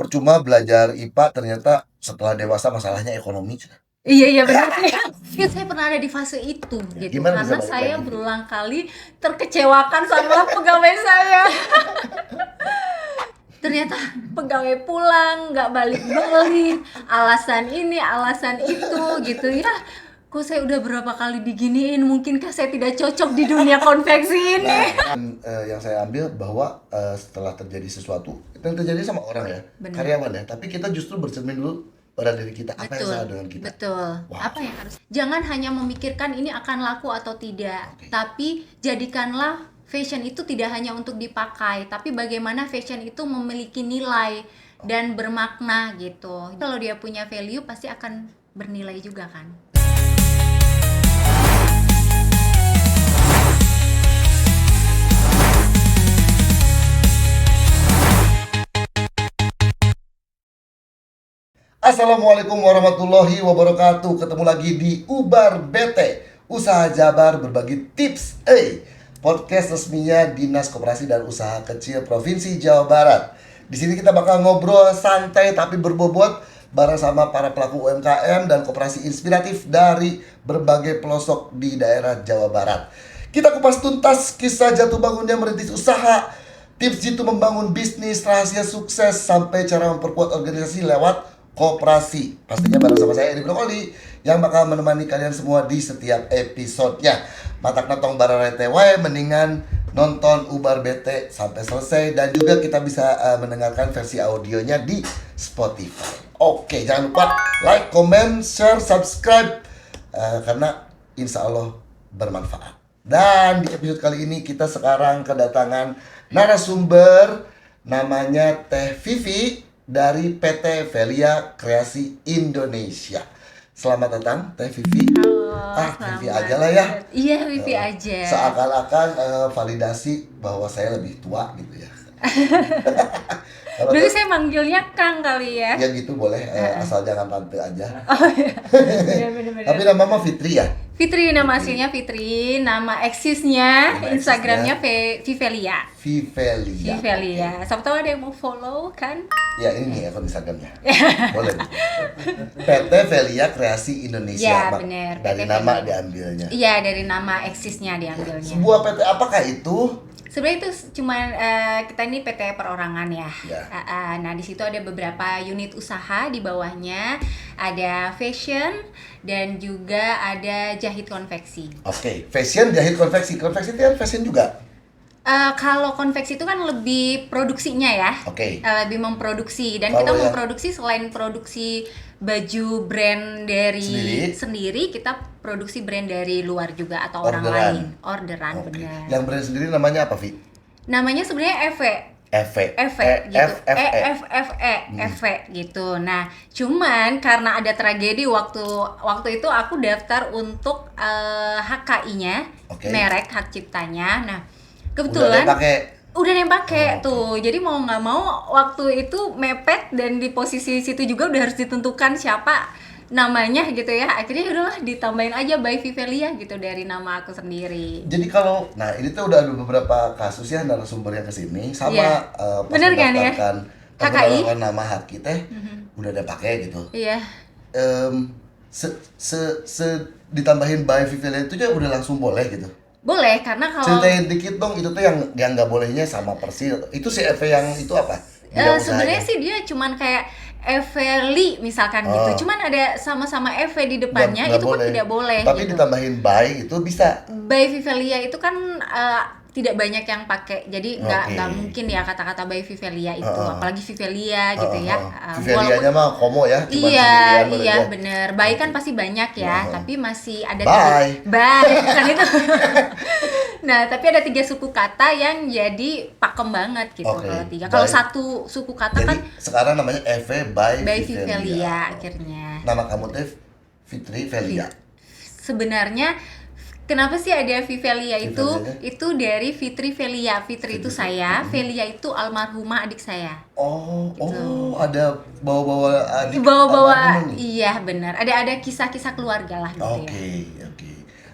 percuma belajar IPA ternyata setelah dewasa masalahnya ekonomi. Iya benar sih. Ya, saya pernah ada di fase itu gitu. Gimana bisa Karena balik saya lagi? berulang kali terkecewakan sama pegawai saya. Ternyata pegawai pulang, nggak balik-balik, alasan ini, alasan itu gitu ya. Kok saya udah berapa kali diginiin, mungkinkah saya tidak cocok di dunia konveksi ini? Yang saya ambil bahwa setelah terjadi sesuatu, itu yang terjadi sama orang ya, Benar. karyawan ya, tapi kita justru bercermin dulu pada diri kita, apa yang salah dengan kita. Betul. Wow. Apa yang harus? Jangan hanya memikirkan ini akan laku atau tidak, tapi jadikanlah fashion itu tidak hanya untuk dipakai, tapi bagaimana fashion itu memiliki nilai dan bermakna gitu. Kalau dia punya value pasti akan bernilai juga kan. Assalamualaikum warahmatullahi wabarakatuh. Ketemu lagi di Ubar BT, Usaha Jabar berbagi tips. Podcast resminya Dinas Koperasi dan Usaha Kecil Provinsi Jawa Barat. Di sini kita bakal ngobrol santai tapi berbobot bareng sama para pelaku UMKM dan koperasi inspiratif dari berbagai pelosok di daerah Jawa Barat. Kita kupas tuntas kisah jatuh bangunnya merintis usaha, tips jitu membangun bisnis, rahasia sukses, sampai cara memperkuat organisasi lewat koperasi. Pastinya bareng sama saya Edi Brokoli yang bakal menemani kalian semua di setiap episodenya. Matak nonton bararete wae, mendingan nonton Ubar BT sampai selesai, dan juga kita bisa mendengarkan versi audionya di Spotify. Oke, jangan lupa like, comment, share, subscribe karena insya Allah bermanfaat. Dan di episode kali ini kita sekarang kedatangan narasumber, namanya Teh Vivi dari PT Velia Kreasi Indonesia. Selamat datang Teh Vivi. Vivi aja lah ya. Iya, Vivi aja. Seakan-akan validasi bahwa saya lebih tua gitu ya. Dulu saya manggilnya Kang kali ya. Ya gitu boleh, asal jangan tante aja. Oh iya. Bener-bener. Tapi nama mama Fitri ya? Fitri, nama aslinya Fitri, nama eksisnya, Nama Instagramnya Vivelia. Vivelia. Siapa tahu ada yang mau follow kan? Ya ini nih akun Instagramnya. Boleh. PT Velia Kreasi Indonesia. Ya benar. Dari nama diambilnya. Iya, dari nama eksisnya diambilnya. Sebuah PT apakah itu? Sebenarnya itu cuma kita ini PT perorangan ya. Nah di situ ada beberapa unit usaha di bawahnya, ada fashion dan juga ada jahit konveksi. Oke, fashion, jahit, konveksi. Konveksi itu kan fashion juga. Kalau konveksi itu kan lebih produksinya ya. Oke. Lebih memproduksi, dan kita memproduksi selain produksi baju brand dari sendiri, kita produksi brand dari luar juga atau orang lain. Orderan. Benar. Yang brand sendiri namanya apa, Vi? Namanya sebenarnya EVE gitu. Nah, cuman karena ada tragedi waktu itu aku daftar untuk HKI-nya, merek hak ciptanya. Nah, kebetulan udah yang pakai tuh. Jadi mau nggak mau waktu itu mepet, dan di posisi situ juga udah harus ditentukan siapa namanya gitu ya. Akhirnya udahlah ditambahin aja by Vivelia gitu dari nama aku sendiri. Jadi kalau, nah ini tuh udah ada beberapa kasus ya narasumber yang kesini sama pas bener kan ya? HKI nama haki teh udah ada pakai gitu. Iya. Ditambahin by Vivelia itu aja udah langsung boleh gitu. Boleh, karena kalau ceritain dikit dong, itu tuh yang nggak bolehnya sama persil. Itu si EV yang itu apa? Sebenarnya sih dia cuman kayak Eveli misalkan gitu. Cuman ada sama-sama EV di depannya, itu pun tidak boleh. Tapi gitu. Ditambahin by itu bisa. By Vivelia itu kan tidak banyak yang pakai, jadi nggak mungkin ya kata-kata by Vivelia itu, apalagi Vivelia gitu ya. Vivelianya mah komo ya. Iya bener. By kan pasti banyak ya, tapi masih ada bye kan itu. Nah, tapi ada 3 suku kata yang jadi pakem banget gitu. Kalau satu suku kata jadi, kan sekarang namanya EV by Vivelia akhirnya. Nama kamu teh Fitri Velia. Sebenarnya kenapa sih ada Vivelia itu dari Fitri Velia. Fitri itu saya, Velia itu almarhumah adik saya. Ada bawa-bawa adik. Iya benar. Ada kisah-kisah keluarga lah gitu ya. Oke.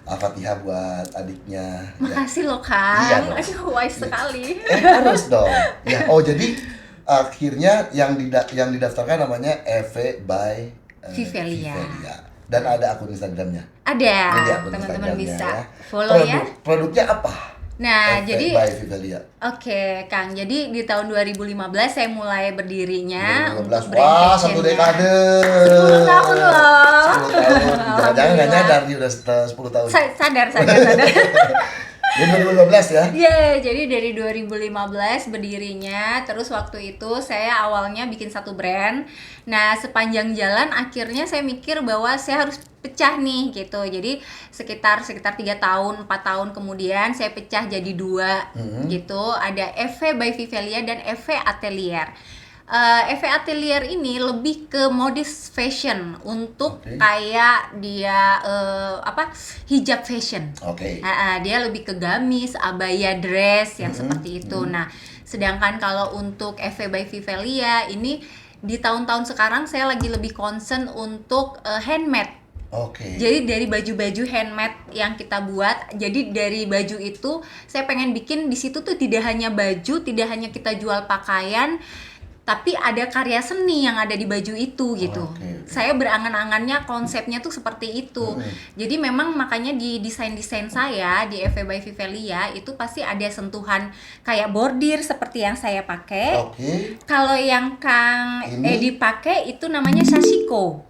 Al-Fatihah buat adiknya. Makasih loh Kang. Aduh, wise sekali. Harus dong. Ya, jadi akhirnya yang didaftarkan namanya Eve by Vivelia. Dan ada akun Instagramnya. Ada, Jadi akun teman-teman Instagramnya bisa ya. follow ya. Produknya apa? Nah, Eve jadi by Vivelia. Oke, Kang. Jadi di tahun 2015 saya mulai berdirinya 2015. untuk brand Wah, fashion. 1 dekade. 10 tahun loh. 10 tahun. Jangan-jangan nggak nyadar nih udah 10 tahun. Sadar. Jadi 2015 ya? Iya, jadi dari 2015 berdirinya, terus waktu itu saya awalnya bikin satu brand. Nah, sepanjang jalan akhirnya saya mikir bahwa saya harus pecah nih gitu. Jadi sekitar 3 tahun, 4 tahun kemudian saya pecah jadi 2 gitu. Ada Eve by Vivelia dan Eve Atelier. Eve Atelier ini lebih ke modis fashion untuk kayak dia hijab fashion. Dia lebih ke gamis, abaya dress yang seperti itu. Nah, sedangkan kalau untuk Eve by Vivelia ini di tahun-tahun sekarang saya lagi lebih concern untuk handmade. Jadi dari baju-baju handmade yang kita buat, jadi dari baju itu saya pengen bikin di situ tuh tidak hanya baju, tidak hanya kita jual pakaian, tapi ada karya seni yang ada di baju itu gitu. Saya berangan-angannya konsepnya tuh seperti itu. Jadi memang makanya di desain-desain saya di Eve by Vivelia itu pasti ada sentuhan kayak bordir seperti yang saya pakai. Kalau yang Kang Edi pakai itu namanya sashiko.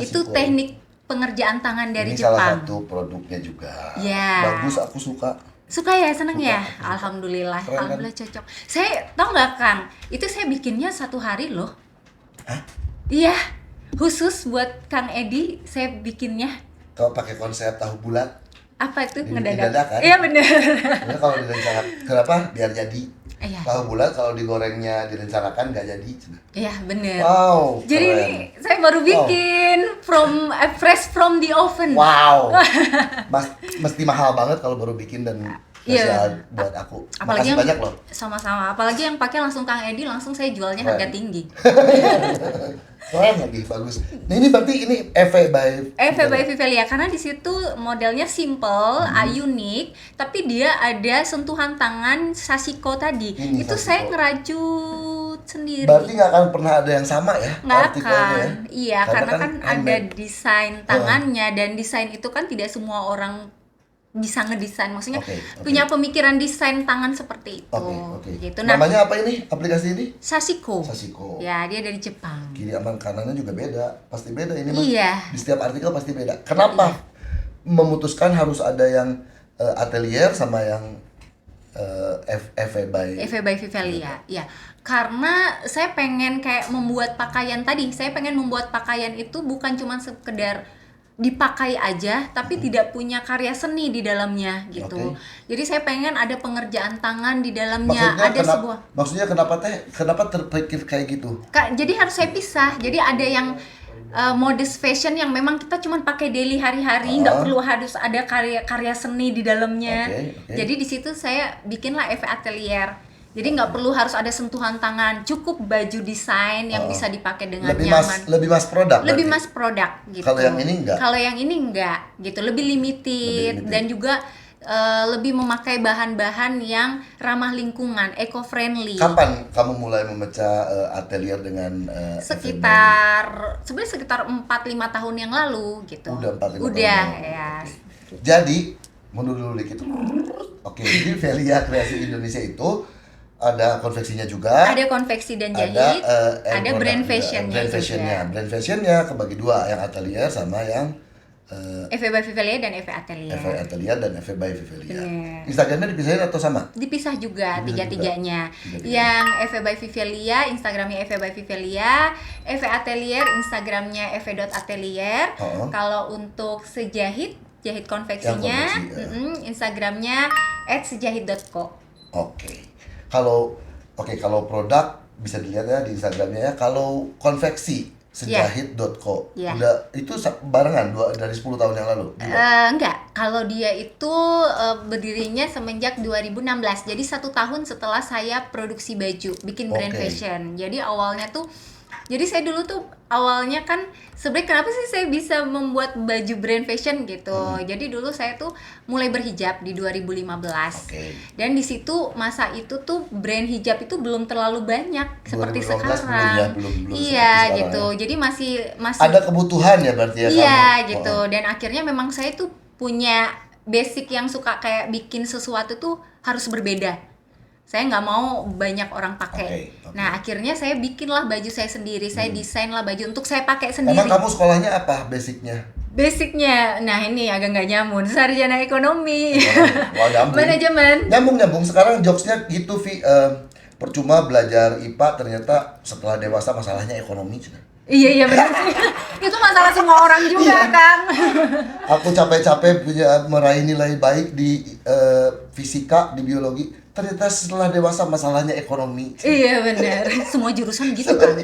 Itu teknik pengerjaan tangan dari Jepang. Ini salah satu produknya juga. Bagus, aku suka. Suka ya, seneng ya? Alhamdulillah, alhamdulillah cocok. Saya tau nggak Kang, itu saya bikinnya 1 hari loh. Iya, khusus buat Kang Edi saya bikinnya. Kalau pakai konsep tahu bulat? Apa itu? Ngedadak kan? Iya bener. Kalau direncanakan, kenapa? Biar jadi. Tahu bulat kalau digorengnya direncanakan nggak jadi. Iya bener. Wow. Jadi keren. ini saya baru bikin fresh from the oven. Wow. Mesti mahal banget kalau baru bikin dan spesial buat aku. Apalagi Makasih banyak loh. Sama-sama. Apalagi yang pakai langsung Kang Edi, langsung saya jualnya harga tinggi. Keren lagi, bagus. Nah ini berarti ini Eve by Vivelia karena di situ modelnya simple, unik, tapi dia ada sentuhan tangan sashiko tadi. Itu sashiko. saya ngerajut sendiri. Berarti nggak akan pernah ada yang sama ya? Nggak artikelnya akan. Ya? Iya, karena kan ada desain tangannya dan desain itu kan tidak semua orang bisa ngedesain, maksudnya punya pemikiran desain tangan seperti itu. Gitu. Nah, namanya apa ini aplikasi ini? Sashiko. Ya, dia dari Jepang. Kiri aman kanannya juga beda, pasti beda ini mah. Iya. Di setiap artikel pasti beda. Kenapa memutuskan harus ada yang atelier sama yang Eve by Vivelia? Ya, karena saya pengen kayak membuat pakaian tadi. Saya pengen membuat pakaian itu bukan cuma sekedar dipakai aja tapi tidak punya karya seni di dalamnya gitu. Jadi saya pengen ada pengerjaan tangan di dalamnya, maksudnya kenapa terpikir kayak gitu? Jadi harus saya pisah. Jadi ada yang modest fashion yang memang kita cuma pakai daily hari-hari, nggak perlu harus ada karya seni di dalamnya. Jadi di situ saya bikinlah Eve Atelier. Jadi nggak perlu harus ada sentuhan tangan, cukup baju desain yang bisa dipakai dengan nyaman. Lebih mass produk. Lebih mass produk gitu. Kalau yang ini enggak? Kalau yang ini enggak gitu, lebih limited. Dan juga lebih memakai bahan-bahan yang ramah lingkungan, eco-friendly. Kapan kamu mulai memecah atelier dengan sekitar 4-5 tahun yang lalu gitu. Udah 4-5 tahun. Udah ya. Jadi mundur dulu dikit. Jadi Vivelia Kreasi Indonesia itu ada konveksinya juga. Ada konveksi dan jahit. Ada brand fashionnya. Brand fashionnya kebagi 2, yang atelier sama yang Eve by Vivelia dan Eve Atelier. Eve Atelier dan Eve by Vivelia. Instagramnya dipisahin atau sama? Dipisah juga tiga-tiganya. Yang Eve by Vivelia, Instagramnya Eve by Vivelia. Eve Atelier, Instagramnya eve.atelier. Kalau untuk jahit konveksinya, Instagramnya @sejahit.co. Kalau produk bisa dilihat ya di Instagramnya ya. Kalau konveksi sejahit.co. Udah itu barengan dari 10 tahun yang lalu. Enggak, kalau dia itu berdirinya semenjak 2016. Jadi 1 tahun setelah saya produksi baju, bikin brand fashion. Jadi awalnya tuh Jadi saya dulu tuh awalnya kan sebenarnya kenapa sih saya bisa membuat baju brand fashion gitu. Jadi dulu saya tuh mulai berhijab di 2015. Dan di situ masa itu tuh brand hijab itu belum terlalu banyak seperti sekarang. Belum iya seperti gitu. Ya. Jadi masih ada kebutuhan ya berarti ya. Iya gitu. Dan akhirnya memang saya tuh punya basic yang suka kayak bikin sesuatu tuh harus berbeda. Saya nggak mau banyak orang pakai. Nah akhirnya saya bikinlah baju saya sendiri. Saya desainlah baju untuk saya pakai sendiri. Emang kamu sekolahnya apa basicnya? Basicnya, nah ini agak nggak nyamun. Sarjana ekonomi. Manajemen. Nyambung. Sekarang jokesnya gitu, Vi. Percuma belajar IPA, ternyata setelah dewasa masalahnya ekonomi. Iya benar sih. Itu masalah semua orang juga, Kang. Aku capek-capek meraih nilai baik di fisika, di biologi. Ternyata setelah dewasa masalahnya ekonomi. Iya benar. Semua jurusan gitu kan.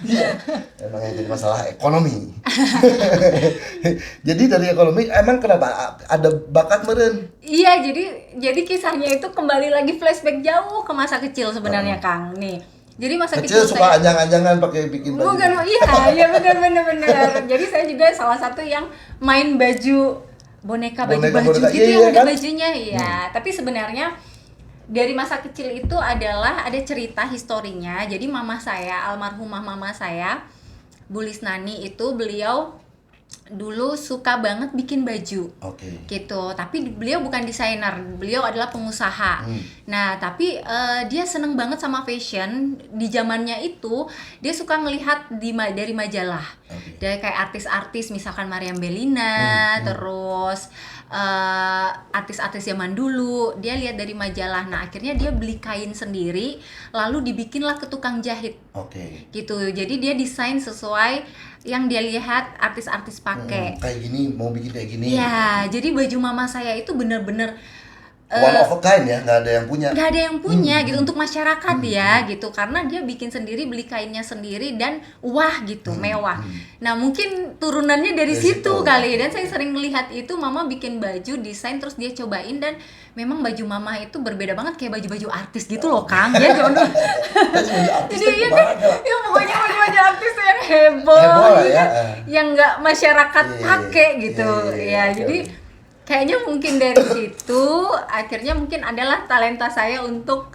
Iya. Emang yang jadi masalah ekonomi. Jadi dari ekonomi emang kenapa ada bakat meren? Iya, jadi kisahnya itu kembali lagi flashback jauh ke masa kecil sebenarnya, Kang. Nih. Jadi masa kecil suka anjang-anjangan pakai bikin baju. Bukan, iya benar. Jadi saya juga salah satu yang main baju boneka baju gitu yang ada kan? Bajunya, iya. Tapi sebenarnya dari masa kecil itu adalah ada cerita historinya. Jadi mama saya, almarhumah mama saya, Bu Lisnani itu beliau dulu suka banget bikin baju, gitu. Tapi beliau bukan desainer, beliau adalah pengusaha. Nah, tapi dia seneng banget sama fashion. Di zamannya itu dia suka ngelihat dari majalah, dari kayak artis-artis, misalkan Mariam Bellina, terus artis-artis zaman dulu. Dia lihat dari majalah. Nah, akhirnya dia beli kain sendiri, lalu dibikinlah ke tukang jahit, gitu. Jadi dia desain sesuai yang dia lihat artis-artis pakai. Kayak gini, mau bikin kayak gini. Ya, jadi baju mama saya itu bener-bener one of a kind ya, nggak ada yang punya. Nggak ada yang punya gitu untuk masyarakat ya gitu, karena dia bikin sendiri, beli kainnya sendiri dan wah gitu, mewah. Nah mungkin turunannya dari situ kali. Dan saya sering melihat itu mama bikin baju, desain, terus dia cobain, dan memang baju mama itu berbeda banget kayak baju-baju artis gitu loh, Kang. Ya Jono. Jadi iya kan, ya pokoknya baju-baju artis tuh yang heboh gitu, yang nggak masyarakat pakai gitu. Ya jadi kayaknya mungkin dari situ akhirnya mungkin adalah talenta saya untuk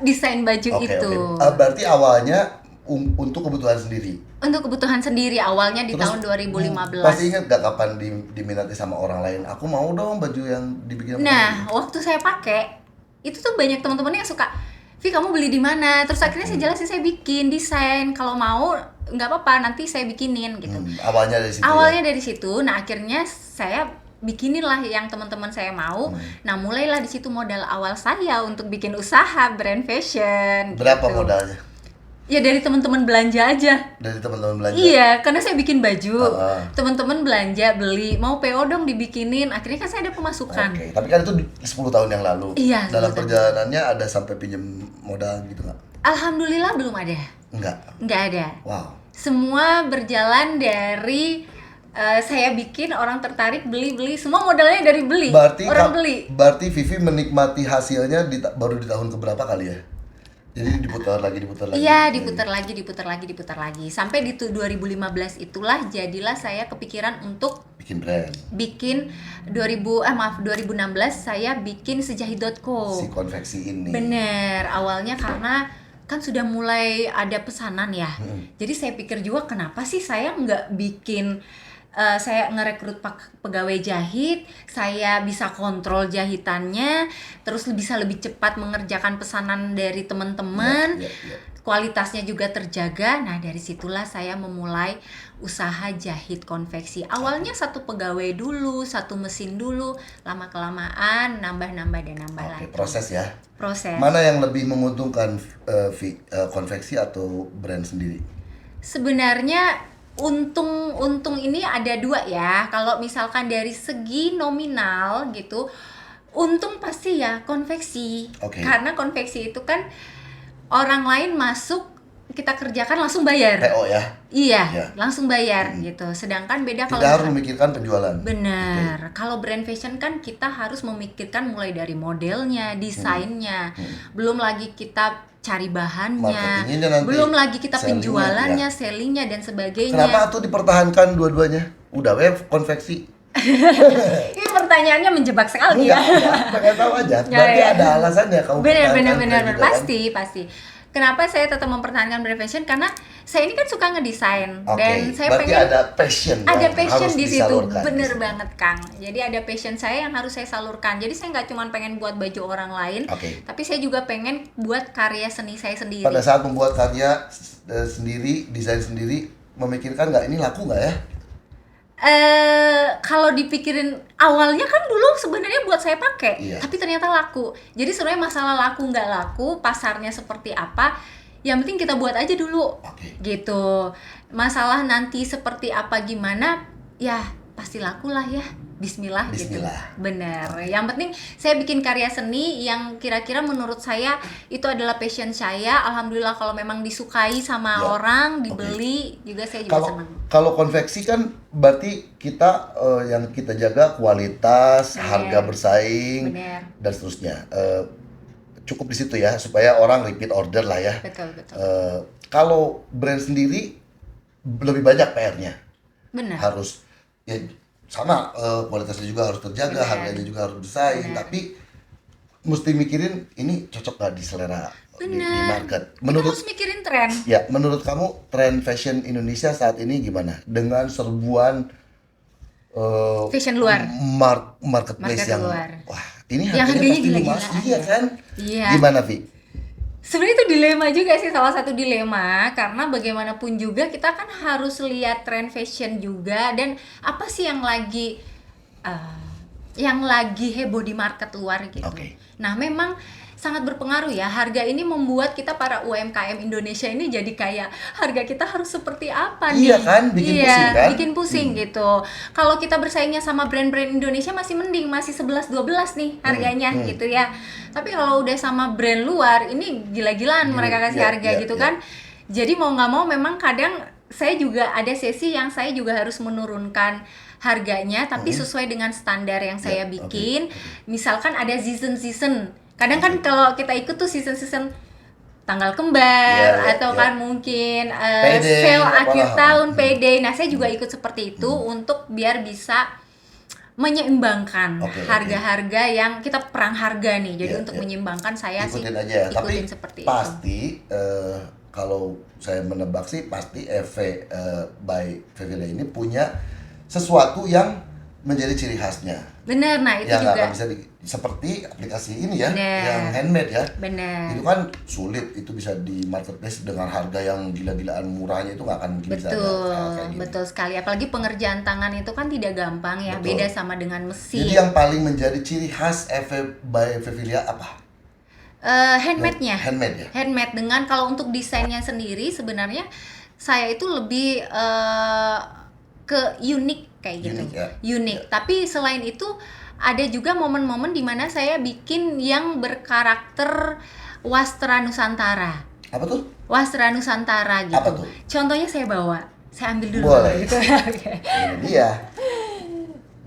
desain baju itu. Berarti awalnya untuk kebutuhan sendiri. Untuk kebutuhan sendiri awalnya di tahun 2015. Pasti ingat gak kapan diminati sama orang lain? Aku mau dong baju yang dibikin. Nah, waktu saya pakai itu tuh banyak teman-teman yang suka, "Vi, kamu beli di mana?" Terus akhirnya saya jelasin, saya bikin desain, kalau mau nggak apa-apa nanti saya bikinin gitu. Awalnya dari situ. Dari situ. Nah, akhirnya saya bikinin lah yang teman-teman saya mau. Nah, mulailah di situ modal awal saya untuk bikin usaha brand fashion. Berapa gitu. Modalnya? Ya dari teman-teman belanja aja. Dari teman-teman belanja. Iya, karena saya bikin baju. Teman-teman belanja, beli, mau PO dong dibikinin. Akhirnya kan saya ada pemasukan. Tapi kan itu 10 tahun yang lalu. Iya. Dalam perjalanannya ada sampai pinjam modal gitu nggak? Alhamdulillah belum ada. Nggak ada. Wow. Semua berjalan dari saya bikin, orang tertarik, beli, semua modalnya dari beli. Berarti Vivi menikmati hasilnya baru di tahun keberapa kali ya? Jadi diputar lagi. Iya, diputar lagi. Sampai di 2015 itulah jadilah saya kepikiran untuk bikin brand. 2016 saya bikin sejahit.co. Si konveksi ini. Bener, awalnya karena kan sudah mulai ada pesanan ya. Jadi saya pikir juga kenapa sih saya nggak bikin, saya ngerekrut pegawai jahit, saya bisa kontrol jahitannya, terus bisa lebih cepat mengerjakan pesanan dari teman-teman, kualitasnya juga terjaga. Nah dari situlah saya memulai usaha jahit konveksi. Awalnya 1 pegawai dulu, 1 mesin dulu, lama kelamaan nambah lagi. Proses ya. Proses. Mana yang lebih menguntungkan, konveksi atau brand sendiri? Sebenarnya untung ini ada 2 ya. Kalau misalkan dari segi nominal gitu, untung pasti ya konveksi. Karena konveksi itu kan orang lain masuk, kita kerjakan langsung bayar. PO ya? Iya. Langsung bayar gitu. Sedangkan beda kalau tidak harus memikirkan penjualan. Benar. Kalau brand fashion kan kita harus memikirkan mulai dari modelnya, desainnya. Belum lagi kita cari bahannya, Marketingnya nanti, belum lagi kita sellingnya, penjualannya, ya. sellingnya dan sebagainya. Kenapa tuh dipertahankan dua-duanya? Udah konveksi. Ini pertanyaannya menjebak sekali ya. Enggak, pengen tahu aja. Berarti Ya. ada alasannya kamu Benar, juga, kan? pasti. Kenapa saya tetap mempertahankan brand fashion? Karena saya ini kan suka ngedesain dan saya berarti pengen ada passion. ada yang passion harus di situ. disalurkan. Bener banget, Kang. Jadi ada passion saya yang harus saya salurkan. Jadi saya nggak cuma pengen buat baju orang lain, tapi saya juga pengen buat karya seni saya sendiri. Pada saat membuat karya sendiri, desain sendiri, memikirkan nggak ini laku nggak ya? Kalau dipikirin awalnya kan dulu sebenarnya buat saya pakai, tapi ternyata laku. Jadi sebenarnya masalah laku nggak laku, pasarnya seperti apa, yang penting kita buat aja dulu, gitu. Masalah nanti seperti apa gimana, ya pasti laku lah ya. Bismillah. Gitu. Bener. Yang penting saya bikin karya seni yang kira-kira menurut saya itu adalah passion saya. Alhamdulillah kalau memang disukai sama orang, dibeli juga saya juga senang. Kalau konveksi kan berarti kita yang kita jaga kualitas, harga bersaing, dan seterusnya. Cukup di situ ya supaya orang repeat order lah ya. Betul. Kalau brand sendiri lebih banyak PR-nya. Benar. Harus ya sama kualitasnya juga harus terjaga, harganya juga harus bersaing, tapi mesti mikirin ini cocok nggak di selera di market. Kita harus mikirin tren. Ya, menurut kamu tren fashion Indonesia saat ini gimana? Dengan serbuan fashion luar, marketplace yang luar. Wah, ini harganya pasti gila-gilaan. Iya kan? Iya. Gimana, Vi? Sebenarnya itu dilema juga sih, salah satu dilema, karena bagaimanapun juga kita kan harus lihat tren fashion juga dan apa sih yang lagi heboh di market luar gitu. Nah, memang sangat berpengaruh ya. Harga ini membuat kita para UMKM Indonesia ini jadi kayak harga kita harus seperti apa nih? Iya kan, pusing kan? Bikin pusing gitu. Kalau kita bersaingnya sama brand-brand Indonesia masih mending, masih 11-12 nih harganya gitu ya. Tapi kalau udah sama brand luar, ini gila-gilaan mereka kasih harga gitu kan. Jadi mau nggak mau memang kadang saya juga ada sesi yang saya juga harus menurunkan harganya, tapi sesuai dengan standar yang saya bikin. Misalkan ada season-season. Kadang kan kalau kita ikut tuh season-season tanggal kembar atau kan mungkin sale akhir tahun, payday. Nah, saya juga ikut seperti itu untuk biar bisa menyeimbangkan harga-harga yang kita perang harga nih. Jadi untuk menyeimbangkan saya ikutin aja. Ikutin Tapi seperti pasti kalau saya menebak sih pasti EV by Fevilia ini punya sesuatu yang menjadi ciri khasnya. Benar, nah itu yang juga. Yang bisa seperti aplikasi ini ya, yang handmade ya. Benar. Itu kan sulit, itu bisa di marketplace dengan harga yang gila-gilaan murahnya itu nggak akan bisa ada kayak gini. Betul sekali. Apalagi pengerjaan tangan itu kan tidak gampang ya, beda sama dengan mesin. Jadi yang paling menjadi ciri khas EV by Fevilia apa? Handmade-nya. Handmade ya. Handmade dengan kalau untuk desainnya sendiri sebenarnya saya itu lebih ke unik kayak gitu. Unik. Tapi selain itu ada juga momen-momen di mana saya bikin yang berkarakter wastra Nusantara. Apa tuh? Wastra Nusantara gitu. Apa tuh? Contohnya saya bawa. Saya ambil dulu. Boleh. Gitu. Ini dia.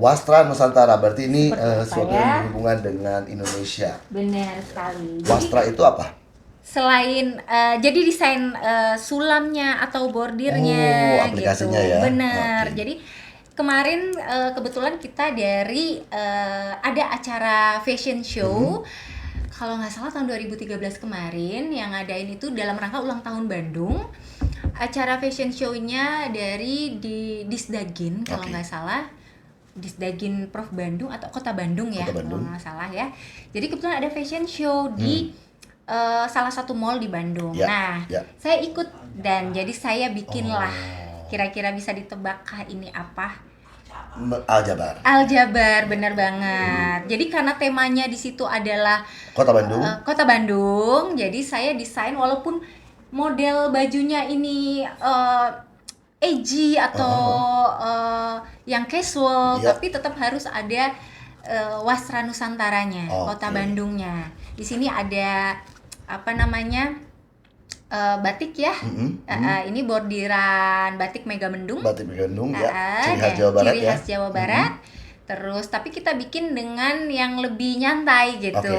Wastra Nusantara, berarti ini suatu yang berhubungan dengan Indonesia. Benar sekali. Wastra itu apa? Selain jadi desain sulamnya atau bordirnya aplikasinya gitu. Ya. Benar. Jadi kemarin kebetulan kita dari ada acara fashion show. Kalau nggak salah tahun 2013 kemarin yang ngadain itu dalam rangka ulang tahun Bandung. Acara fashion show-nya dari di Disdagin kalau nggak salah. Disdagin Prof Bandung atau Kota Bandung ya, kalau nggak salah ya. Jadi kebetulan ada fashion show di salah satu mall di Bandung. Saya ikut dan jadi saya bikinlah. Kira-kira bisa ditebak ini apa? Aljabar. Aljabar, benar banget. Jadi karena temanya di situ adalah Kota Bandung. Kota Bandung. Jadi saya desain walaupun model bajunya ini edgy atau yang casual, tapi tetap harus ada wastra Nusantaranya, Kota Bandungnya. Di sini ada apa namanya? Batik ya. Ini bordiran batik Megamendung. Batik Megamendung ya. Ciri khas Jawa Barat. Ciri khas Jawa Barat. Terus tapi kita bikin dengan yang lebih nyantai gitu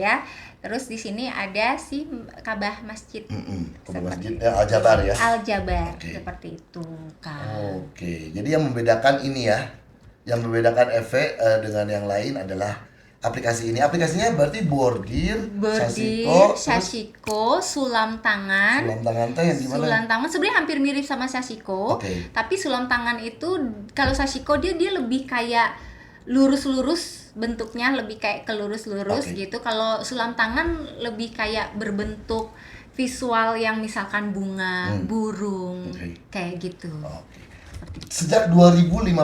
ya. Terus di sini ada si Ka'bah Masjid. Ka'bah Masjid Al-Jabar ya. Al-Jabar, seperti itu, Kak. Oke. Jadi yang membedakan ini ya, yang membedakan EVE dengan yang lain adalah aplikasi ini. Aplikasinya berarti bordir, sashiko, sulam tangan. Sulam tangan teh yang gimana? Sulam tangan sebenarnya hampir mirip sama sashiko. Tapi sulam tangan itu kalau sashiko dia lebih kayak lurus-lurus bentuknya, lebih kayak kelurus-lurus gitu. Kalau sulam tangan lebih kayak berbentuk visual yang misalkan bunga, burung, kayak gitu. Sejak 2015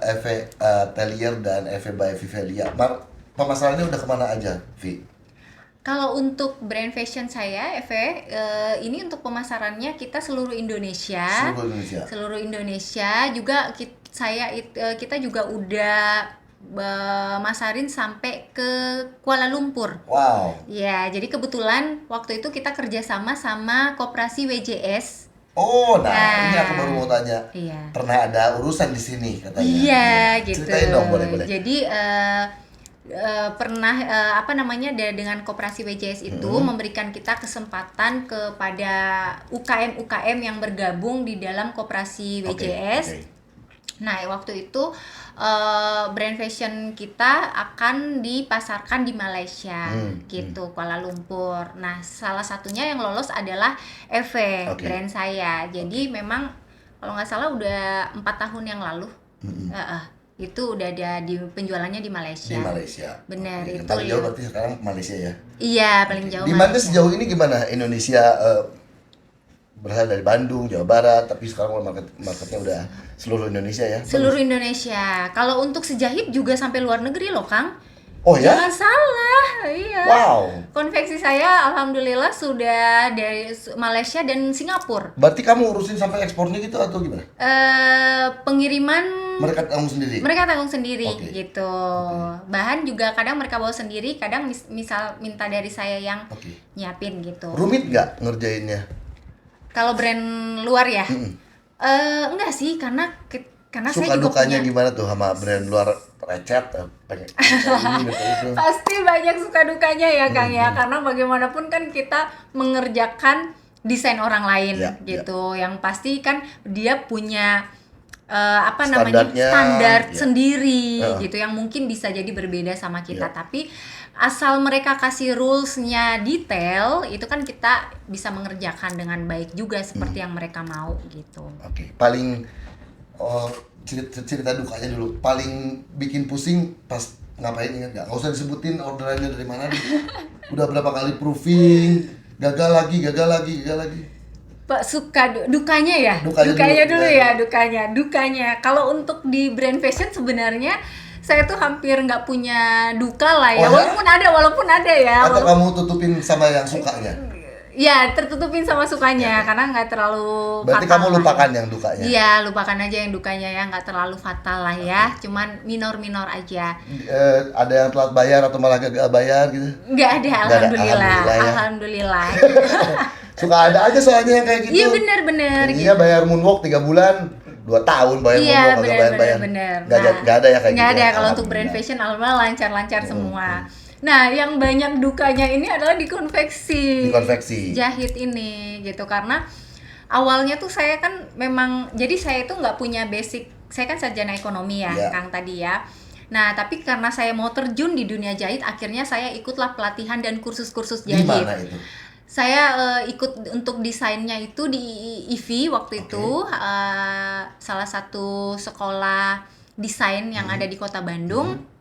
EVE Atelier dan EVE by Vivelia, pemasarannya udah kemana aja, Vi? Kalau untuk brand fashion saya, EVE, ini untuk pemasarannya kita seluruh Indonesia. Seluruh Indonesia juga kita juga udah masarin sampai ke Kuala Lumpur. Wow. Ya, jadi kebetulan waktu itu kita kerjasama sama Koperasi WJS. Oh, ini aku baru mau tanya. Iya. Pernah ada urusan di sini katanya. Iya, gitu. Ceritain dong, boleh. Jadi pernah dengan Koperasi WJS itu memberikan kita kesempatan kepada UKM yang bergabung di dalam Koperasi WJS. Nah, waktu itu brand fashion kita akan dipasarkan di Malaysia, gitu, Kuala Lumpur. Nah, salah satunya yang lolos adalah EVE, brand saya. Jadi memang kalau nggak salah udah 4 tahun yang lalu, itu udah ada di penjualannya di Malaysia. Di Malaysia. Benar, itu. Paling jauh berarti sekarang Malaysia ya? Iya, paling jauh. Di mana sejauh ini gimana Indonesia? Berasal dari Bandung, Jawa Barat, tapi sekarang marketnya udah seluruh Indonesia ya? Seluruh Indonesia. Kalau untuk sejahit juga sampai luar negeri loh, Kang. Oh ya? Jangan salah, iya. Wow. Konveksi saya alhamdulillah sudah dari Malaysia dan Singapura. Berarti kamu urusin sampai ekspornya gitu atau gimana? Pengiriman mereka tanggung sendiri. Mereka tanggung sendiri gitu. Bahan juga kadang mereka bawa sendiri, kadang misal minta dari saya yang nyiapin gitu. Rumit nggak ngerjainnya? Kalau brand luar ya? Enggak sih, karena suka saya juga dukanya punya. Gimana tuh sama brand luar, recet ini, pasti banyak suka dukanya ya Kang ya, karena bagaimanapun kan kita mengerjakan desain orang lain gitu. Yang pasti kan dia punya standar sendiri gitu, yang mungkin bisa jadi berbeda sama kita. Tapi asal mereka kasih rules-nya detail, itu kan kita bisa mengerjakan dengan baik juga seperti yang mereka mau gitu. Paling cerita dukanya dulu. Paling bikin pusing pas ngapain, ingat nggak? Nggak usah disebutin orderannya dari mana. Udah berapa kali proofing, gagal lagi. Pak, dukanya ya? Dukanya dulu ya, dukanya. Kalau untuk di brand fashion sebenarnya saya tuh hampir nggak punya duka lah ya. Walaupun ada ya. Atau kamu tutupin sama yang sukanya? Ya, tertutupin sama sukanya karena nggak terlalu berarti fatal. Kamu lupakan yang dukanya? Iya, lupakan aja yang dukanya ya, nggak terlalu fatal lah ya. Cuman minor-minor aja. Ada yang telat bayar atau malah gagal bayar gitu? Nggak ada, alhamdulillah. Suka ada aja soalnya yang kayak gitu. Iya, bener. Iya, bayar moonwalk 3 bulan, 2 tahun bayar moonwalk kagak bayar. Nggak ada ya kayak gitu. Nggak ada. Kalau untuk brand fashion alhamdulillah lancar semua. Nah, yang banyak dukanya ini adalah di konveksi. Jahit ini gitu, karena awalnya tuh saya kan memang, jadi saya itu nggak punya basic, saya kan sarjana ekonomi ya, Kang tadi ya. Nah, tapi karena saya mau terjun di dunia jahit, akhirnya saya ikutlah pelatihan dan kursus-kursus jahit. Di mana itu? Saya ikut untuk desainnya itu di IVI waktu itu, salah satu sekolah desain yang ada di Kota Bandung.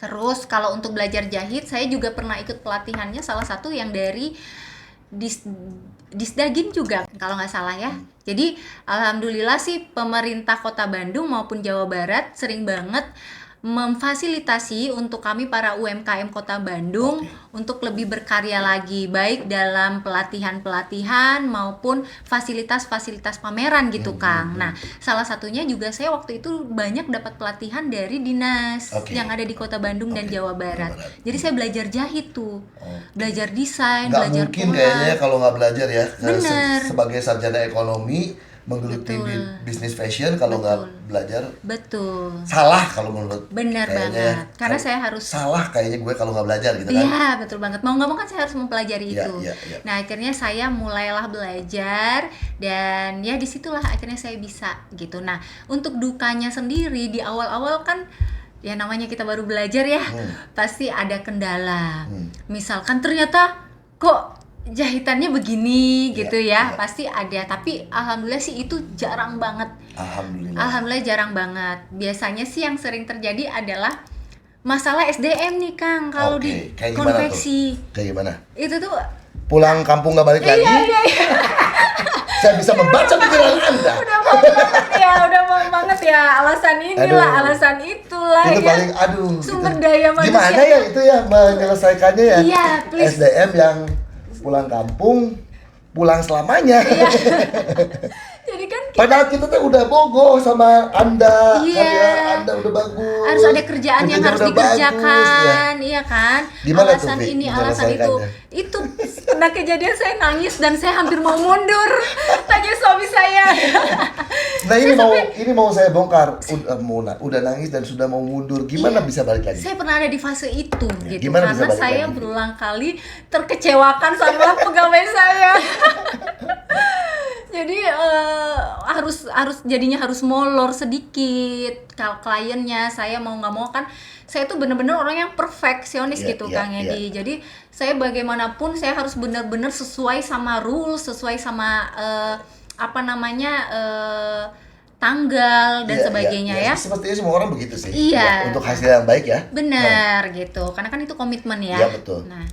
Terus kalau untuk belajar jahit, saya juga pernah ikut pelatihannya, salah satu yang dari Disdagin juga kalau nggak salah ya. Jadi alhamdulillah sih pemerintah Kota Bandung maupun Jawa Barat sering banget memfasilitasi untuk kami para UMKM Kota Bandung untuk lebih berkarya lagi, baik dalam pelatihan-pelatihan maupun fasilitas-fasilitas pameran gitu, Kang. Nah, salah satunya juga saya waktu itu banyak dapat pelatihan dari dinas yang ada di Kota Bandung dan Jawa Barat. Jadi saya belajar jahit tuh, belajar desain, belajar pola. Nggak mungkin kayaknya kalau nggak belajar ya. Bener. Sebagai sarjana ekonomi menggeluti Betul. bisnis fashion kalau nggak belajar Betul. salah kalau menurut Benar kayaknya. banget. Karena saya harus salah kayaknya gue kalau nggak belajar gitu kan. Iya, betul banget. Mau nggak mau kan saya harus mempelajari Iya, itu. iya, iya. Nah, akhirnya saya mulailah belajar dan ya disitulah akhirnya saya bisa gitu. Nah, untuk dukanya sendiri di awal-awal kan ya namanya kita baru belajar ya, pasti ada kendala. Misalkan ternyata kok jahitannya begini gitu ya, pasti ada. Tapi alhamdulillah sih itu jarang banget. Alhamdulillah jarang banget. Biasanya sih yang sering terjadi adalah masalah SDM nih Kang, kalau di kayak konveksi. Kayak gimana? Itu tuh Pulang kampung nggak balik lagi? Iya. Saya bisa membaca pikiran Anda. Udah mau banget ya. Alasan inilah, alasan itulah itu ya. paling sumber gitu. daya manusia. Gimana ya itu ya menyelesaikannya ya? Iya, please. SDM yang pulang kampung, pulang selamanya. Iya. Jadi kan padahal kita tuh udah bogoh sama Anda, iya, karya Anda udah bagus. Harus ada kerjaan yang harus dikerjakan, iya kan? Gimana alasan tuh, ini, alasan itu pernah kejadian saya nangis dan saya hampir mau mundur. Tanya suami saya. Nah ini mau saya bongkar. Udah nangis dan sudah mau mundur. Gimana bisa balik lagi? Saya pernah ada di fase itu gitu. Gimana Karena saya lagi? berulang kali terkecewakan sama pegawai saya. Jadi jadinya harus molor sedikit kalau kliennya. Saya mau nggak mau kan, saya tuh bener-bener orang yang perfeksionis gitu Kang Edi. Jadi saya bagaimanapun saya harus bener-bener sesuai sama rules, sesuai sama tanggal dan sebagainya ya. Sepertinya semua orang begitu sih. Iya. Untuk hasil yang baik ya. Benar gitu. Karena kan itu komitmen ya. Iya betul. Nah,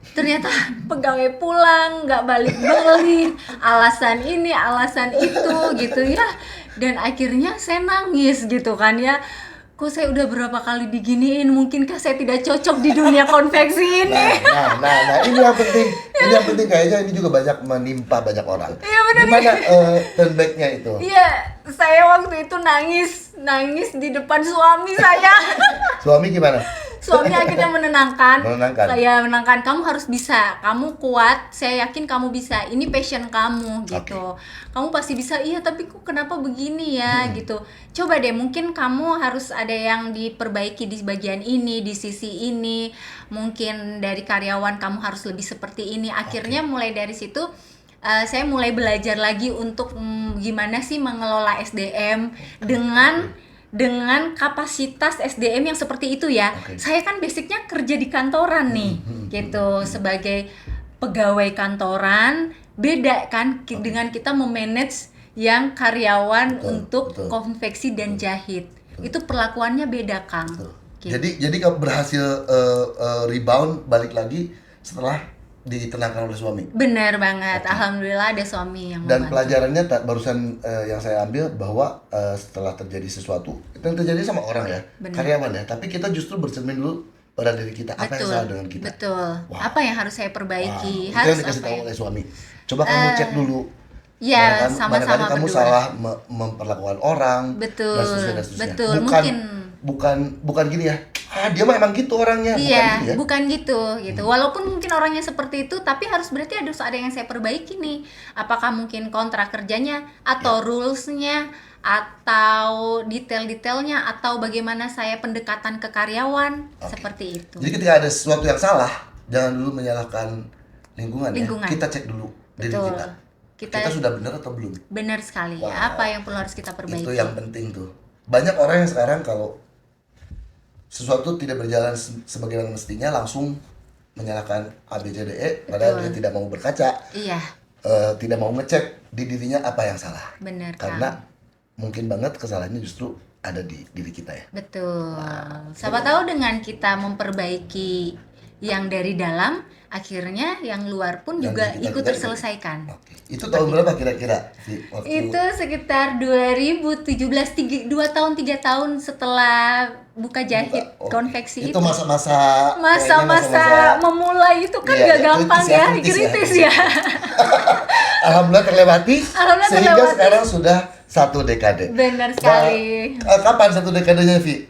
ternyata pegawai pulang nggak balik-balik, alasan ini alasan itu gitu ya, dan akhirnya saya nangis gitu kan ya. Kok saya udah berapa kali diginiin, mungkinkah saya tidak cocok di dunia konveksi ini? Nah, ini yang penting. Ini yang penting, kayaknya ini juga banyak menimpa banyak orang. Iya benar. Gimana turn back-nya itu? Iya, saya waktu itu nangis di depan suami saya. Suami gimana? Suami akhirnya menenangkan. Saya menenangkan, kamu harus bisa, kamu kuat, saya yakin kamu bisa, ini passion kamu gitu. Kamu pasti bisa. Iya, tapi kok kenapa begini ya gitu. Coba deh, mungkin kamu harus ada yang diperbaiki di bagian ini, di sisi ini. Mungkin dari karyawan kamu harus lebih seperti ini. Akhirnya mulai dari situ saya mulai belajar lagi untuk gimana sih mengelola SDM dengan kapasitas SDM yang seperti itu ya. Saya kan basicnya kerja di kantoran nih, gitu, sebagai pegawai kantoran. Beda kan dengan kita memanage yang karyawan untuk konveksi dan jahit. Itu perlakuannya beda, Kang. Gitu. Jadi kamu berhasil rebound balik lagi setelah ditenangkan oleh suami. Benar banget. Alhamdulillah ada suami yang dan membantu. Pelajarannya barusan yang saya ambil bahwa setelah terjadi sesuatu, itu yang terjadi sama orang ya, karyawan ya, tapi kita justru bercermin dulu pada diri kita. Apa yang salah dengan kita. Betul. Wow. Apa yang harus saya perbaiki? Itu yang dikasih tahu oleh suami. Coba kamu cek dulu. Ya, sama-sama kamu berdua. salah memperlakukan orang. Betul. Dan seterusnya. Betul. Bukan gini ya. Dia mah emang gitu orangnya. Iya, bukan gitu. Walaupun mungkin orangnya seperti itu, tapi harus ada yang saya perbaiki nih. Apakah mungkin kontrak kerjanya atau rulesnya atau detail-detailnya atau bagaimana saya pendekatan ke karyawan, seperti itu. Jadi ketika ada sesuatu yang salah, jangan dulu menyalahkan lingkungan. Ya. Kita cek dulu diri kita. Kita sudah benar atau belum? Benar sekali. Wow. Apa yang perlu harus kita perbaiki? Itu yang penting tuh. Banyak orang yang sekarang kalau sesuatu tidak berjalan sebagaimana mestinya langsung menyalahkan ABCDE, padahal dia tidak mau berkaca. Iya. Tidak mau ngecek di dirinya apa yang salah. Benar. Karena mungkin banget kesalahannya justru ada di diri kita ya. Betul. Siapa tahu dengan kita memperbaiki yang dari dalam, akhirnya yang luar pun juga ikut terselesaikan. Itu tahun berapa kira-kira? Itu sekitar 2017, 2 tahun 3 tahun setelah buka jahit konveksi itu. Itu masa-masa memulai itu kan gak gampang ya, kritis ya. Alhamdulillah terlewati. Sehingga sekarang sudah 1 dekade. Benar sekali. Kapan 1 dekadenya, Vi?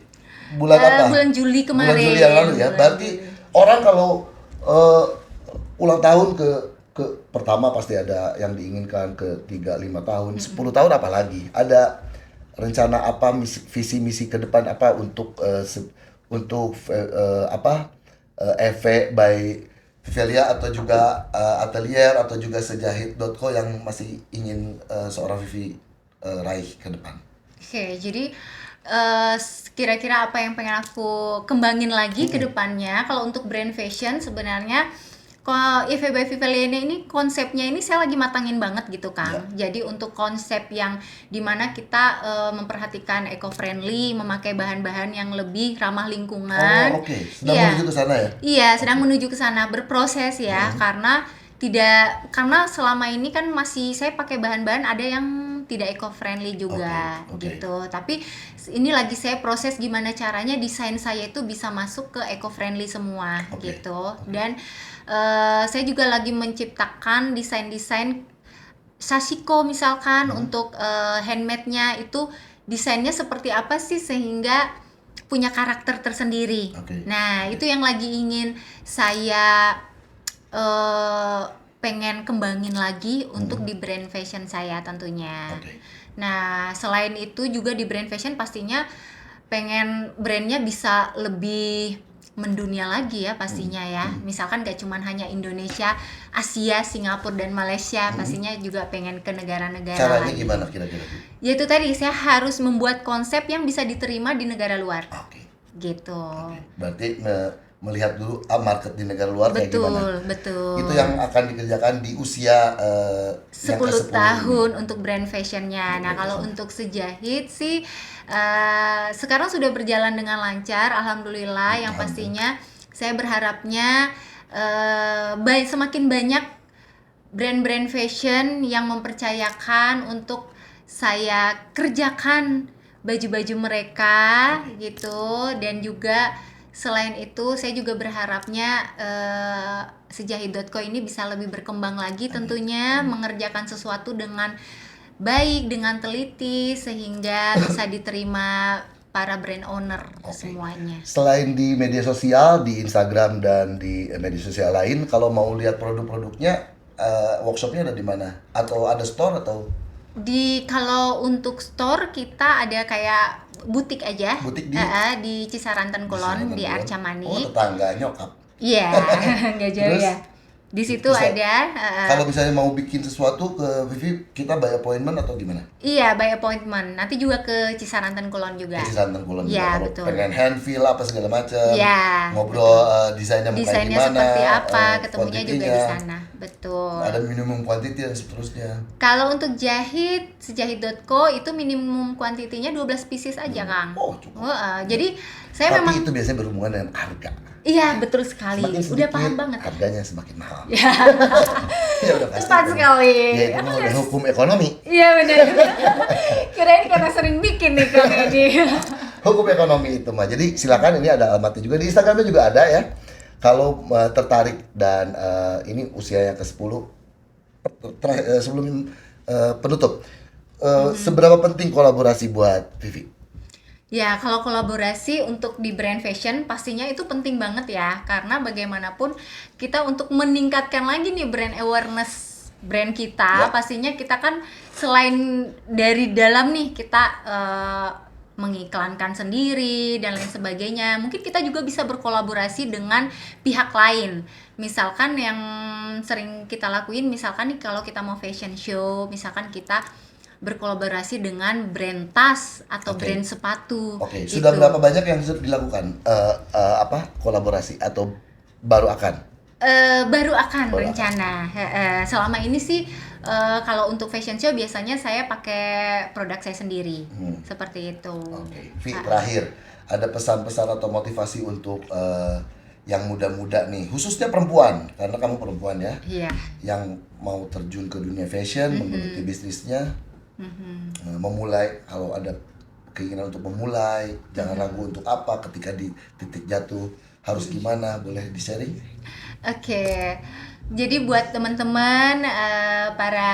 Bulan apa? Bulan Juli kemarin. Bulan Juli yang lalu ya. Berarti orang kalau ulang tahun ke pertama pasti ada yang diinginkan, ke 3-5 tahun, 10 tahun apalagi. Ada rencana apa, visi misi ke depan apa untuk EV by Vivelia, atau juga Atelier, atau juga Sejahit.co yang masih ingin seorang Vivi raih ke depan? Oke, jadi kira-kira apa yang pengen aku kembangin lagi ke depannya. Kalau untuk brand fashion sebenarnya kalau EV by Vivelia ini konsepnya ini saya lagi matangin banget gitu Kang. Jadi untuk konsep yang dimana kita memperhatikan eco-friendly, memakai bahan-bahan yang lebih ramah lingkungan. Oke. Sedang menuju ke sana ya? Iya, sedang menuju ke sana, berproses ya. Karena selama ini kan masih saya pakai bahan-bahan ada yang tidak eco-friendly juga gitu. Tapi ini lagi saya proses gimana caranya desain saya itu bisa masuk ke eco-friendly semua gitu. Dan saya juga lagi menciptakan desain-desain sashiko misalkan untuk handmade-nya itu desainnya seperti apa sih sehingga punya karakter tersendiri. Nah, itu yang lagi ingin saya pengen kembangin lagi untuk di brand fashion saya tentunya. Nah, selain itu juga di brand fashion pastinya pengen brandnya bisa lebih mendunia lagi ya pastinya ya. Misalkan gak cuman hanya Indonesia, Asia, Singapura dan Malaysia, pastinya juga pengen ke negara-negara. Caranya gimana kira-kira? Yaitu tadi saya harus membuat konsep yang bisa diterima di negara luar. Gitu. Berarti melihat dulu market di negara luar kayak gimana. Betul. Itu yang akan dikerjakan di usia 10 tahun untuk brand fashionnya. Nah, kalau untuk Sejahit sih sekarang sudah berjalan dengan lancar, alhamdulillah. Yang pastinya saya berharapnya semakin banyak brand-brand fashion yang mempercayakan untuk saya kerjakan baju-baju mereka gitu. Dan juga selain itu saya juga berharapnya Sejahit.co ini bisa lebih berkembang lagi tentunya, mengerjakan sesuatu dengan baik, dengan teliti sehingga bisa diterima para brand owner semuanya. Selain di media sosial, di Instagram dan di media sosial lain, kalau mau lihat produk-produknya, workshopnya ada di mana? Atau ada store atau? Kalau untuk store kita ada kayak butik aja. Butik di Cisaranten Kulon, di Arca Mani. Tetangga nyokap. Iya, nggak jauh ya. Di situ ada. Kalau misalnya mau bikin sesuatu ke Vivi, kita by appointment atau gimana? Iya, by appointment. Nanti juga ke Cisaranten Kulon juga. Cisaranten Kulon ya, juga. Betul. Pengen handfeel apa segala macam. Iya. Ngobrol desainnya mau kayak gimana. Seperti apa, ketemunya juga di sana. Betul. Ada minimum quantity dan seterusnya. Kalau untuk jahit, Sejahit.co itu minimum kuantitinya 12 pieces aja, Kang. Cukup. Jadi saya memang itu biasanya berhubungan dengan harga. Iya, betul sekali. Udah paham banget. Harganya semakin mahal. Ya udah pasti. Tepat sekali. Ya, itu udah hukum ekonomi. Iya, benar. Kirain karena sering bikin nih Kang Edi. Hukum ekonomi itu mah. Jadi silakan, ini ada alamatnya juga, di Instagramnya juga ada ya. Kalau tertarik dan ini usia yang ke-10 sebelum penutup. Seberapa penting kolaborasi buat Vivi? Ya, kalau kolaborasi untuk di brand fashion pastinya itu penting banget ya. Karena bagaimanapun kita untuk meningkatkan lagi nih brand awareness brand kita, pastinya kita kan selain dari dalam nih kita mengiklankan sendiri dan lain sebagainya. Mungkin kita juga bisa berkolaborasi dengan pihak lain. Misalkan yang sering kita lakuin, misalkan nih kalau kita mau fashion show, misalkan kita berkolaborasi dengan brand tas atau brand sepatu. Gitu. Sudah berapa banyak yang sudah dilakukan kolaborasi atau baru akan? Baru akan rencana. Selama ini sih kalau untuk fashion show biasanya saya pakai produk saya sendiri. Seperti itu. Vi, terakhir ada pesan-pesan atau motivasi untuk yang muda-muda nih, khususnya perempuan, karena kamu perempuan ya, yang mau terjun ke dunia fashion, menggeluti bisnisnya. Memulai, kalau ada keinginan untuk memulai, jangan ragu untuk apa, ketika di titik jatuh harus gimana, boleh di-sharing? Jadi buat teman-teman para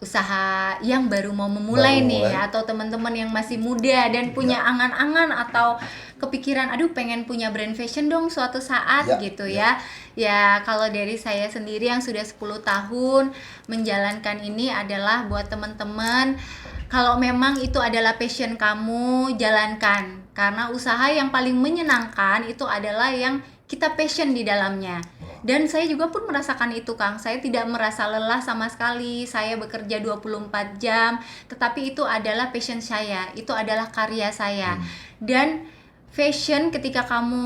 usaha yang baru mau memulai nih, atau teman-teman yang masih muda dan punya angan-angan atau kepikiran aduh pengen punya brand fashion dong suatu saat gitu ya. Ya kalau dari saya sendiri yang sudah 10 tahun menjalankan ini adalah buat teman-teman, kalau memang itu adalah passion kamu, jalankan. Karena usaha yang paling menyenangkan itu adalah yang kita passion di dalamnya. Dan saya juga pun merasakan itu, Kang. Saya tidak merasa lelah sama sekali. Saya bekerja 24 jam, tetapi itu adalah passion saya. Itu adalah karya saya. Dan fashion, ketika kamu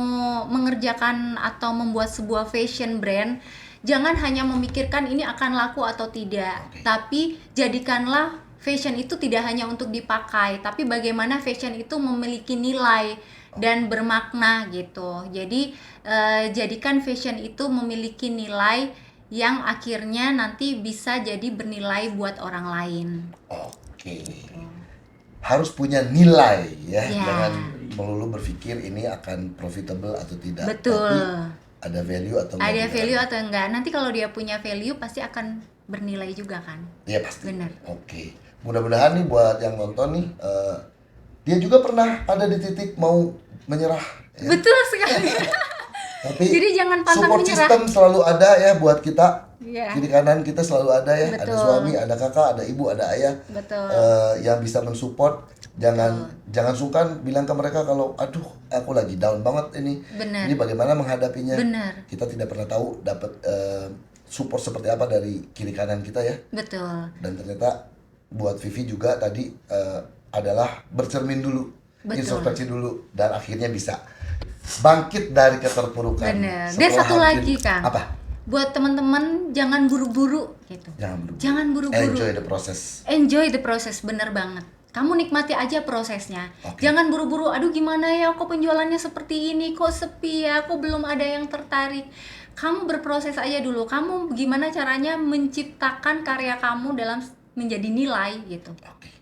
mengerjakan atau membuat sebuah fashion brand, jangan hanya memikirkan ini akan laku atau tidak. Tapi jadikanlah fashion itu tidak hanya untuk dipakai, tapi bagaimana fashion itu memiliki nilai dan bermakna gitu. Jadi jadikan fashion itu memiliki nilai yang akhirnya nanti bisa jadi bernilai buat orang lain. Oke. Harus punya nilai ya. Jangan melulu berpikir ini akan profitable atau tidak. Betul. Tapi ada value atau enggak. Ada value atau enggak. Nanti kalau dia punya value pasti akan bernilai juga kan. Iya pasti. Benar. Oke. Mudah-mudahan nih buat yang nonton nih, dia juga pernah ada di titik mau menyerah. Ya? Betul sekali. Tapi jadi jangan pantang support menyerah. system selalu ada ya buat kita. Kiri kanan kita selalu ada ya. Betul. Ada suami, ada kakak, ada ibu, ada ayah. Betul. Yang bisa mensupport. Jangan sungkan bilang ke mereka kalau aduh aku lagi down banget ini. Benar. Ini bagaimana menghadapinya. Benar. Kita tidak pernah tahu dapat support seperti apa dari kiri kanan kita ya. Betul. Dan ternyata buat Vivi juga tadi adalah bercermin dulu. Betul. Introspeksi dulu dan akhirnya bisa bangkit dari keterpurukan. Benar. Dan satu lagi, Kang. Apa? Buat teman-teman jangan buru-buru gitu. Jangan buru-buru. Enjoy the process. Enjoy the process, bener banget. Kamu nikmati aja prosesnya. Jangan buru-buru, aduh gimana ya, kok penjualannya seperti ini, kok sepi ya, kok belum ada yang tertarik. Kamu berproses aja dulu. Kamu gimana caranya menciptakan karya kamu dalam menjadi nilai gitu.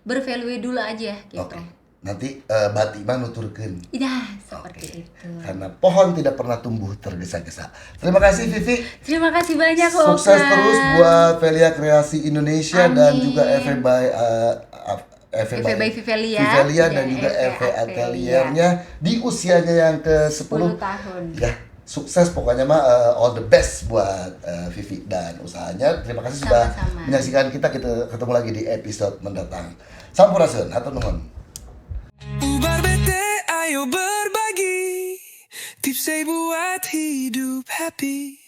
Bervalue dulu aja gitu. Nanti Batima nuturkeun. Iya, seperti itu. Karena pohon tidak pernah tumbuh tergesa-gesa. Terima kasih Vivi. Terima kasih banyak loh. Sukses terus buat Velia Kreasi Indonesia. Amin. Dan juga FV by Vivelia dan juga FV Ateliernya di usianya yang ke-10 tahun. Ya, sukses pokoknya mah, all the best buat Vivi dan usahanya. Terima kasih sudah menyaksikan kita ketemu lagi di episode mendatang. Sampurasun, hatur nuhun. Ubar bete, ayo berbagi tips buat hidup happy.